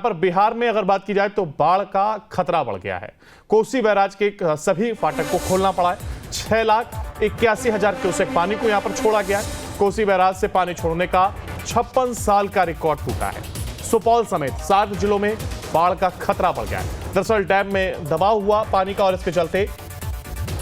पर बिहार में अगर बात की जाए तो बाढ़ का खतरा बढ़ गया है। कोसी बैराज के सभी फाटक को खोलना पड़ा है। 6,81,000 क्यूसेक पानी को यहां पर छोड़ा गया है। कोसी बैराज से पानी छोड़ने का 56 साल का रिकॉर्ड टूटा है। सुपौल समेत 7 जिलों में बाढ़ का खतरा बढ़ गया है। दरअसल डैम में दबाव हुआ पानी का और इसके चलते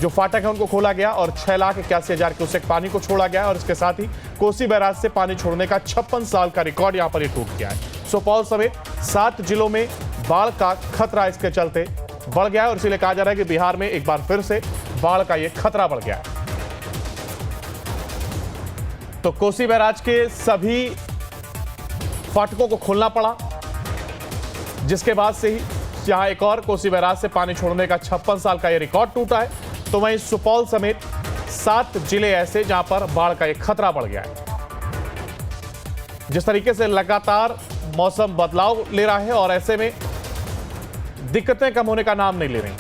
जो फाटक है उनको खोला गया और 6,81,000 क्यूसेक पानी को छोड़ा गया और इसके साथ ही कोसी बैराज से पानी छोड़ने का 56 साल का रिकॉर्ड यहां पर ये टूट गया है। सुपौल समेत 7 जिलों में बाढ़ का खतरा इसके चलते बढ़ गया है और इसीलिए कहा जा रहा है कि बिहार में एक बार फिर से बाढ़ का ये खतरा बढ़ गया है। तो कोसी बैराज के सभी फाटकों को खोलना पड़ा, जिसके बाद से ही जहां एक और कोसी बैराज से पानी छोड़ने का 56 साल का ये रिकॉर्ड टूटा है, तो वहीं सुपौल समेत 7 जिले ऐसे जहां पर बाढ़ का एक खतरा बढ़ गया है। जिस तरीके से लगातार मौसम बदलाव ले रहा है और ऐसे में दिक्कतें कम होने का नाम नहीं ले रही हैं।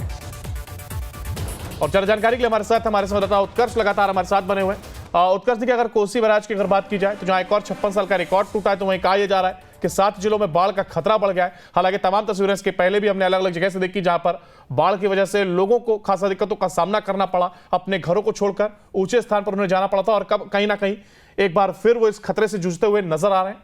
और ज्यादा जानकारी के लिए हमारे संवाददाता उत्कर्ष लगातार हमारे साथ बने हुए हैं। उत्कर्ष देखिए, अगर कोसी बैराज की अगर बात की जाए तो जहां एक और 56 साल का रिकॉर्ड टूटा है, तो वहीं कहा यह जा रहा है कि 7 जिलों में बाढ़ का खतरा बढ़ गया है। हालांकि तमाम तस्वीरें इसके पहले भी हमने अलग अलग जगह से देखी जहां पर बाढ़ की वजह से लोगों को खासा दिक्कतों का सामना करना पड़ा, अपने घरों को छोड़कर ऊंचे स्थान पर उन्हें जाना पड़ा था और कब कहीं ना कहीं एक बार फिर वो इस खतरे से जूझते हुए नजर आ रहे हैं।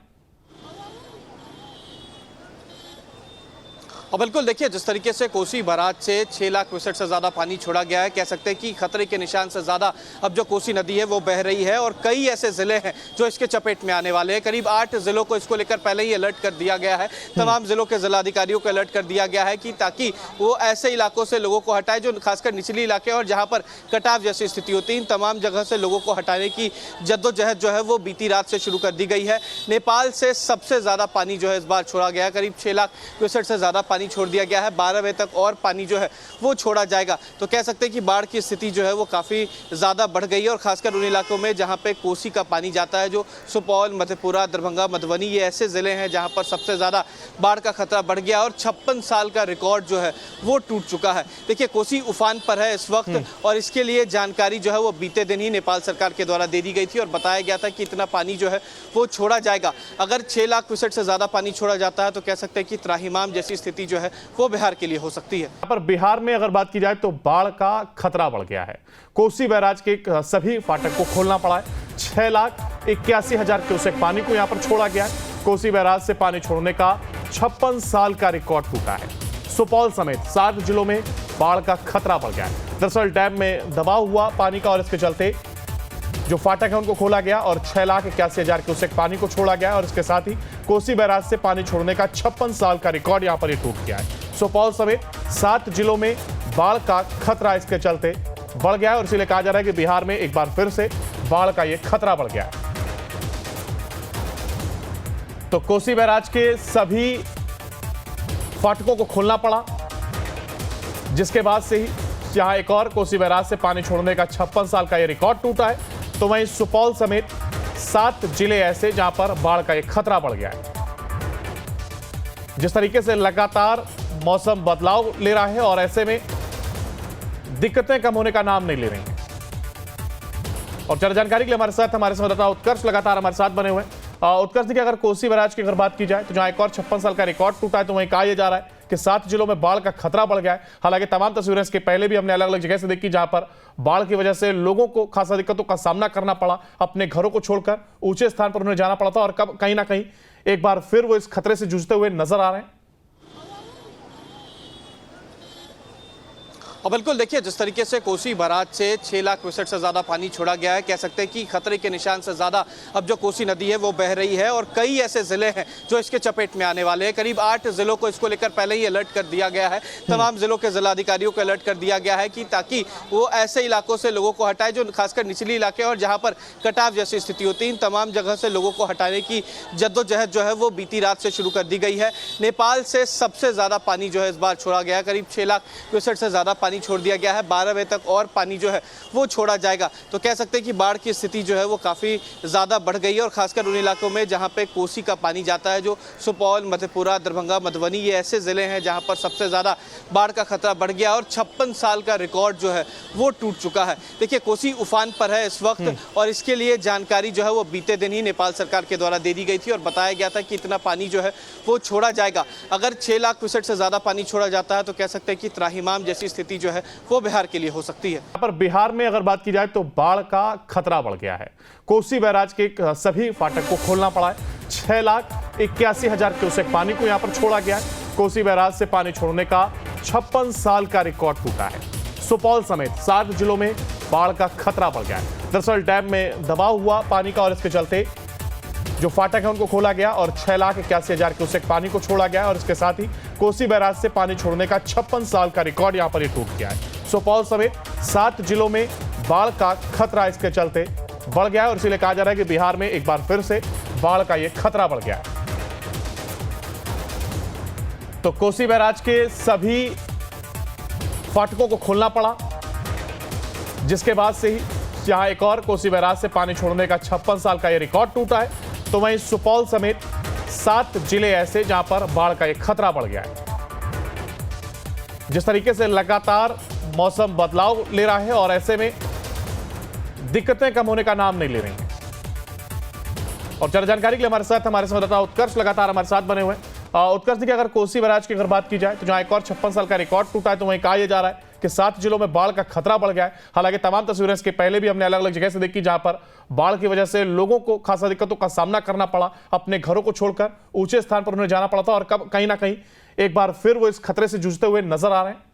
और बिल्कुल देखिए, जिस तरीके से कोसी बैराज से 6 लाख क्यूसेक से ज़्यादा पानी छोड़ा गया है, कह सकते हैं कि खतरे के निशान से ज़्यादा अब जो कोसी नदी है वो बह रही है और कई ऐसे ज़िले हैं जो इसके चपेट में आने वाले हैं। करीब 8 ज़िलों को इसको लेकर पहले ही अलर्ट कर दिया गया है। तमाम ज़िलों के जिलाधिकारियों को अलर्ट कर दिया गया है कि ताकि वो ऐसे इलाकों से लोगों को हटाए जो खासकर निचली इलाके और जहाँ पर कटाव जैसी स्थिति होती है। इन तमाम जगह से लोगों को हटाने की जद्दोजहद जो है वो बीती रात से शुरू कर दी गई है। नेपाल से सबसे ज़्यादा पानी जो है इस बार छोड़ा गया है। करीब 6 लाख क्यूसेक से ज़्यादा पानी छोड़ दिया गया है। 12 बजे तक और पानी जो है वो छोड़ा जाएगा। तो कह सकते हैं कि बाढ़ की स्थिति जो है वो काफ़ी ज़्यादा बढ़ गई है और खासकर उन इलाकों में जहां पे कोसी का पानी जाता है, जो सुपौल, मधेपुरा, दरभंगा, मधुबनी, ये ऐसे ज़िले हैं जहां पर सबसे ज़्यादा बाढ़ का खतरा बढ़ गया और 56 साल का रिकॉर्ड जो है वो टूट चुका है। देखिए, कोसी उफान पर है इस वक्त और इसके लिए जानकारी जो है वो बीते दिन ही नेपाल सरकार के द्वारा दे दी गई थी और बताया गया था कि इतना पानी जो है वो छोड़ा जाएगा। अगर 6 लाख क्यूसेक से ज़्यादा पानी छोड़ा जाता है तो कह सकते हैं कि त्राहिमाम जैसी स्थिति जो है वो बिहार के लिए हो सकती है। पर बिहार में अगर बात की जाए तो बाढ़ का खतरा बढ़ गया है। कोसी बैराज के सभी फाटक को खोलना पड़ा है। 6,81,000 क्यूसेक पानी को यहां पर छोड़ा गया है। कोसी बैराज से पानी छोड़ने का 56 साल का रिकॉर्ड टूटा है। सुपौल समेत 7 जिलों में बाढ़ का खतरा बढ़ गया है। दरअसल डैम में दबाव हुआ पानी का और इसके चलते जो फाटक है उनको खोला गया और 6,81,000 क्यूसेक पानी को छोड़ा गया और इसके साथ ही कोसी बैराज से पानी छोड़ने का 56 साल का रिकॉर्ड यहां पर ये टूट गया है। सुपौल समेत 7 जिलों में बाढ़ का खतरा इसके चलते बढ़ गया है और इसीलिए कहा जा रहा है कि बिहार में एक बार फिर से बाढ़ का ये खतरा बढ़ गया है। तो कोसी बैराज के सभी फाटकों को खोलना पड़ा, जिसके बाद से ही जहां एक और कोसी बैराज से पानी छोड़ने का 56 साल का ये रिकॉर्ड टूटा है, तो वहीं सुपौल समेत 7 जिले ऐसे जहां पर बाढ़ का एक खतरा बढ़ गया है। जिस तरीके से लगातार मौसम बदलाव ले रहा है और ऐसे में दिक्कतें कम होने का नाम नहीं ले रही हैं। और ज्यादा जानकारी के लिए हमारे संवाददाता उत्कर्ष लगातार हमारे साथ बने हुए हैं। उत्कर्ष देखिए, अगर कोसी बैराज की अगर बात की जाए तो जहां एक और 56 साल का रिकॉर्ड टूटा है, तो वहीं कहा यह जा रहा है कि 7 जिलों में बाढ़ का खतरा बढ़ गया है। हालांकि तमाम तस्वीरें इसके पहले भी हमने अलग अलग जगह से देखी जहां पर बाढ़ की वजह से लोगों को खासा दिक्कतों का सामना करना पड़ा, अपने घरों को छोड़कर ऊंचे स्थान पर उन्हें जाना पड़ा था और कब कहीं ना कहीं एक बार फिर वो इस खतरे से जूझते हुए नजर आ रहे हैं। और बिल्कुल देखिए, जिस तरीके से कोसी बैराज से 6 लाख क्यूसेक से ज़्यादा पानी छोड़ा गया है, कह सकते हैं कि खतरे के निशान से ज़्यादा अब जो कोसी नदी है वो बह रही है और कई ऐसे ज़िले हैं जो इसके चपेट में आने वाले हैं। करीब 8 ज़िलों को इसको लेकर पहले ही अलर्ट कर दिया गया है। तमाम ज़िलों के जिलाधिकारियों को अलर्ट कर दिया गया है कि ताकि वो ऐसे इलाकों से लोगों को हटाए जो खासकर निचली इलाके और जहाँ पर कटाव जैसी स्थिति होती है। इन तमाम जगह से लोगों को हटाने की जद्दोजहद जो है वो बीती रात से शुरू कर दी गई है। नेपाल से सबसे ज़्यादा पानी जो है इस बार छोड़ा गया है। करीब 6 लाख क्यूसेक से ज़्यादा पानी छोड़ दिया गया है। 12 बजे तक और पानी जो है वो छोड़ा जाएगा। तो कह सकते हैं कि बाढ़ की स्थिति जो है वो काफ़ी ज़्यादा बढ़ गई है और खासकर उन इलाकों में जहाँ पे कोसी का पानी जाता है, जो सुपौल, मधेपुरा, दरभंगा, मधुबनी, ये ऐसे ज़िले हैं जहाँ पर सबसे ज़्यादा बाढ़ का खतरा बढ़ गया और 56 साल का रिकॉर्ड जो है वो टूट चुका है। देखिए, कोसी उफान पर है इस वक्त और इसके लिए जानकारी जो है वो बीते दिन ही नेपाल सरकार के द्वारा दे दी गई थी और बताया गया था कि इतना पानी जो है वो छोड़ा जाएगा। अगर 6 लाख क्यूसेक से ज़्यादा पानी छोड़ा जाता है तो कह सकते हैं कि त्राहिमाम जैसी स्थिति जो है वो बिहार के लिए हो सकती है। यहाँ पर बिहार में अगर बात की जाए तो बाढ़ का खतरा बढ़ गया है। कोसी बैराज के सभी फाटक को खोलना पड़ा है। 6,81,000 क्यूसेक पानी को यहाँ पर छोड़ा गया है। कोसी बैराज से पानी छोड़ने का 56 साल का रिकॉर्ड टूटा है। सुपौल समेत 7 जिलों में बाढ़ का खतरा बढ़ गया है। दरअसल डैम में दबाव हुआ पानी का और इसके चलते जो फाटक है उनको खोला गया और 6,81,000 क्यूसेक पानी को छोड़ा गया और इसके साथ ही कोसी बैराज से पानी छोड़ने का 56 साल का रिकॉर्ड यहां पर टूट गया है। सुपौल समेत 7 जिलों में बाढ़ का खतरा इसके चलते बढ़ गया है और इसीलिए कहा जा रहा है कि बिहार में एक बार फिर से बाढ़ का यह खतरा बढ़ गया है। तो कोसी बैराज के सभी फाटकों को खोलना पड़ा, जिसके बाद से ही जहां एक और कोसी बैराज से पानी छोड़ने का 56 साल का यह रिकॉर्ड टूटा है, तो वहीं सुपौल समेत 7 जिले ऐसे जहां पर बाढ़ का एक खतरा बढ़ गया है। जिस तरीके से लगातार मौसम बदलाव ले रहा है और ऐसे में दिक्कतें कम होने का नाम नहीं ले रही हैं। और ज्यादा जानकारी के लिए हमारे संवाददाता उत्कर्ष लगातार हमारे साथ बने हुए हैं। उत्कर्ष, देखिए, अगर कोसी बैराज की अगर बात की जाए तो जहां एक और 56 साल का रिकॉर्ड टूटा है, तो वहीं कहा यह जा रहा है कि 7 जिलों में बाढ़ का खतरा बढ़ गया है। हालांकि तमाम तस्वीरें इसके पहले भी हमने अलग अलग जगह से देखी जहां पर बाढ़ की वजह से लोगों को खासा दिक्कतों का सामना करना पड़ा, अपने घरों को छोड़कर ऊंचे स्थान पर उन्हें जाना पड़ा था और कब कहीं ना कहीं एक बार फिर वो इस खतरे से जूझते हुए नजर आ रहे हैं।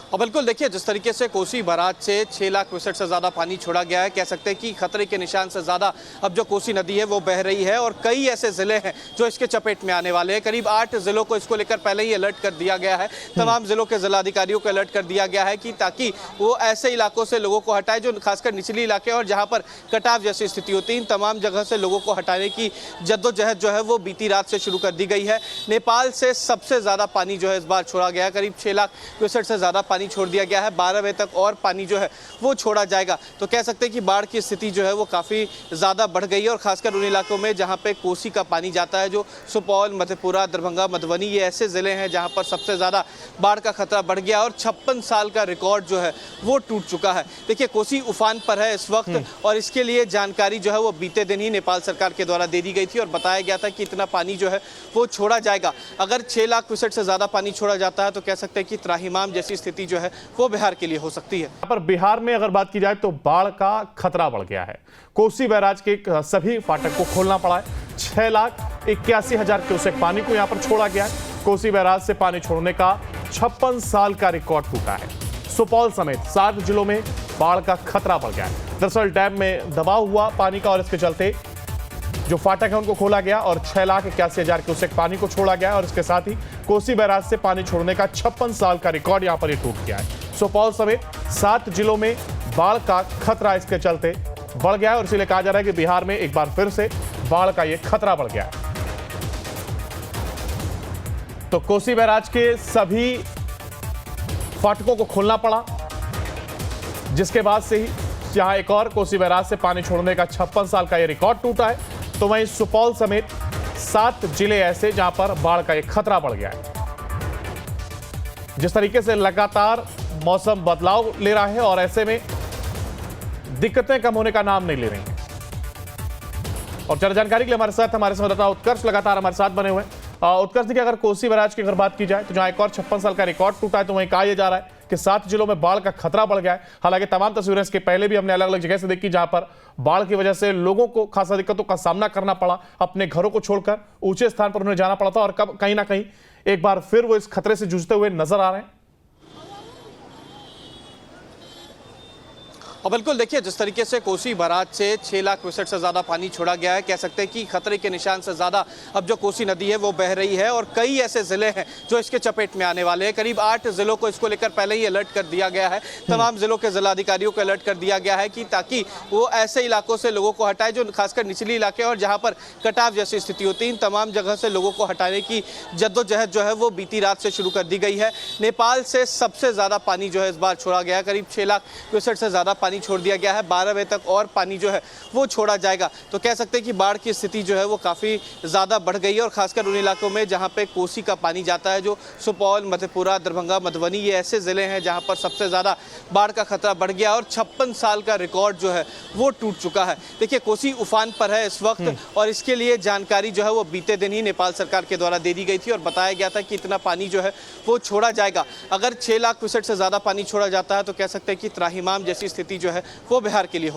और बिल्कुल देखिए, जिस तरीके से कोसी बैराज से 6 लाख क्यूसेक से ज़्यादा पानी छोड़ा गया है, कह सकते हैं कि खतरे के निशान से ज़्यादा अब जो कोसी नदी है वो बह रही है और कई ऐसे ज़िले हैं जो इसके चपेट में आने वाले हैं। करीब 8 ज़िलों को इसको लेकर पहले ही अलर्ट कर दिया गया है। तमाम ज़िलों के जिलाधिकारियों को अलर्ट कर दिया गया है कि ताकि वो ऐसे इलाकों से लोगों को हटाए जो खासकर निचली इलाके और जहाँ पर कटाव जैसी स्थिति होती है। इन तमाम जगह से लोगों को हटाने की जद्दोजहद जो है वो बीती रात से शुरू कर दी गई है। नेपाल से सबसे ज़्यादा पानी जो है इस बार छोड़ा गया है। करीब 6 लाख क्यूसेक से ज़्यादा पानी छोड़ दिया गया है। 12 बजे तक और पानी जो है वो छोड़ा जाएगा। तो कह सकते हैं कि बाढ़ की स्थिति जो है वो काफ़ी ज़्यादा बढ़ गई है और खासकर उन इलाकों में जहाँ पे कोसी का पानी जाता है, जो सुपौल, मधेपुरा, दरभंगा, मधुबनी, ये ऐसे ज़िले हैं जहाँ पर सबसे ज़्यादा बाढ़ का खतरा बढ़ गया और 56 साल का रिकॉर्ड जो है वो टूट चुका है। देखिए, कोसी उफान पर है इस वक्त और इसके लिए जानकारी जो है वो बीते दिन ही नेपाल सरकार के द्वारा दे दी गई थी और बताया गया था कि इतना पानी जो है वो छोड़ा जाएगा। अगर 6 लाख क्यूसेक से ज़्यादा पानी छोड़ा जाता है तो कह सकते हैं कि त्राहिमाम जैसी स्थिति जो है वो बिहार के लिए हो सकती है। पर बिहार में अगर बात की जाए तो बाढ़ का खतरा बढ़ गया है। कोसी बैराज के सभी फाटक को खोलना पड़ा है। 6,81,000 क्यूसेक पानी को यहां पर छोड़ा गया है। कोसी बैराज से पानी छोड़ने का 56 साल का रिकॉर्ड टूटा है। सुपौल समेत 7 जिलों में बाढ़ का खतरा बढ़ गया है। दरअसल डैम में दबाव हुआ पानी का और इसके चलते जो फाटक है उनको खोला गया और 6,81,000 क्यूसेक पानी को छोड़ा गया और इसके साथ ही कोसी बैराज से पानी छोड़ने का 56 साल का रिकॉर्ड यहां पर टूट गया है। सुपौल समेत 7 जिलों में बाढ़ का खतरा इसके चलते बढ़ गया है और इसीलिए कहा जा रहा है कि बिहार में एक बार फिर से बाढ़ का यह खतरा बढ़ गया है। तो कोसी बैराज के सभी फाटकों को खोलना पड़ा, जिसके बाद से ही जहां एक और कोसी बैराज से पानी छोड़ने का 56 साल का यह रिकॉर्ड टूटा है, तो वहीं सुपौल समेत 7 जिले ऐसे जहां पर बाढ़ का एक खतरा बढ़ गया है। जिस तरीके से लगातार मौसम बदलाव ले रहा है और ऐसे में दिक्कतें कम होने का नाम नहीं ले रही हैं। और ज्यादा जानकारी के लिए हमारे संवाददाता उत्कर्ष लगातार हमारे साथ बने हुए हैं। उत्कर्ष, देखिए, अगर कोसी बैराज की अगर बात की जाए तो जहां एक और 56 साल का रिकॉर्ड टूटा है, तो वहीं कहा यह जा रहा है कि 7 जिलों में बाढ़ का खतरा बढ़ गया है। हालांकि तमाम तस्वीरें इसके पहले भी हमने अलग अलग जगह से देखी जहां पर बाढ़ की वजह से लोगों को खासा दिक्कतों का सामना करना पड़ा, अपने घरों को छोड़कर ऊंचे स्थान पर उन्हें जाना पड़ा था और कब कहीं ना कहीं एक बार फिर वो इस खतरे से जूझते हुए नजर आ रहे हैं। और बिल्कुल देखिए, जिस तरीके से कोसी बराज से 6 लाख क्यूसेक से ज़्यादा पानी छोड़ा गया है, कह सकते हैं कि खतरे के निशान से ज़्यादा अब जो कोसी नदी है वो बह रही है और कई ऐसे ज़िले हैं जो इसके चपेट में आने वाले हैं। करीब 8 ज़िलों को इसको लेकर पहले ही अलर्ट कर दिया गया है। तमाम ज़िलों के ज़िलाधिकारियों को अलर्ट कर दिया गया है कि ताकि वो ऐसे इलाकों से लोगों को हटाए जो खासकर निचली इलाके और जहाँ पर कटाव जैसी स्थिति होती है। इन तमाम जगह से लोगों को हटाने की जद्दोजहद जो है वो बीती रात से शुरू कर दी गई है। नेपाल से सबसे ज़्यादा पानी जो है इस बार छोड़ा गया है, करीब 6 लाख क्यूसेक से ज़्यादा पानी छोड़ दिया गया है। 12 बजे तक और पानी जो है वो छोड़ा जाएगा। तो कह सकते हैं कि बाढ़ की स्थिति जो है वो काफ़ी ज़्यादा बढ़ गई है और खासकर उन इलाकों में जहाँ पे कोसी का पानी जाता है, जो सुपौल, मधेपुरा, दरभंगा, मधुबनी, ये ऐसे ज़िले हैं जहाँ पर सबसे ज़्यादा बाढ़ का खतरा बढ़ गया और 56 साल का रिकॉर्ड जो है वो टूट चुका है। देखिए, कोसी उफान पर है इस वक्त और इसके लिए जानकारी जो है वो बीते दिन ही नेपाल सरकार के द्वारा दे दी गई थी और बताया गया था कि इतना पानी जो है वो छोड़ा जाएगा। अगर 6 लाख क्यूसेक से ज़्यादा पानी छोड़ा जाता है तो कह सकते हैं कि त्राहिमाम जैसी स्थिति जो है वो बिहार के लिए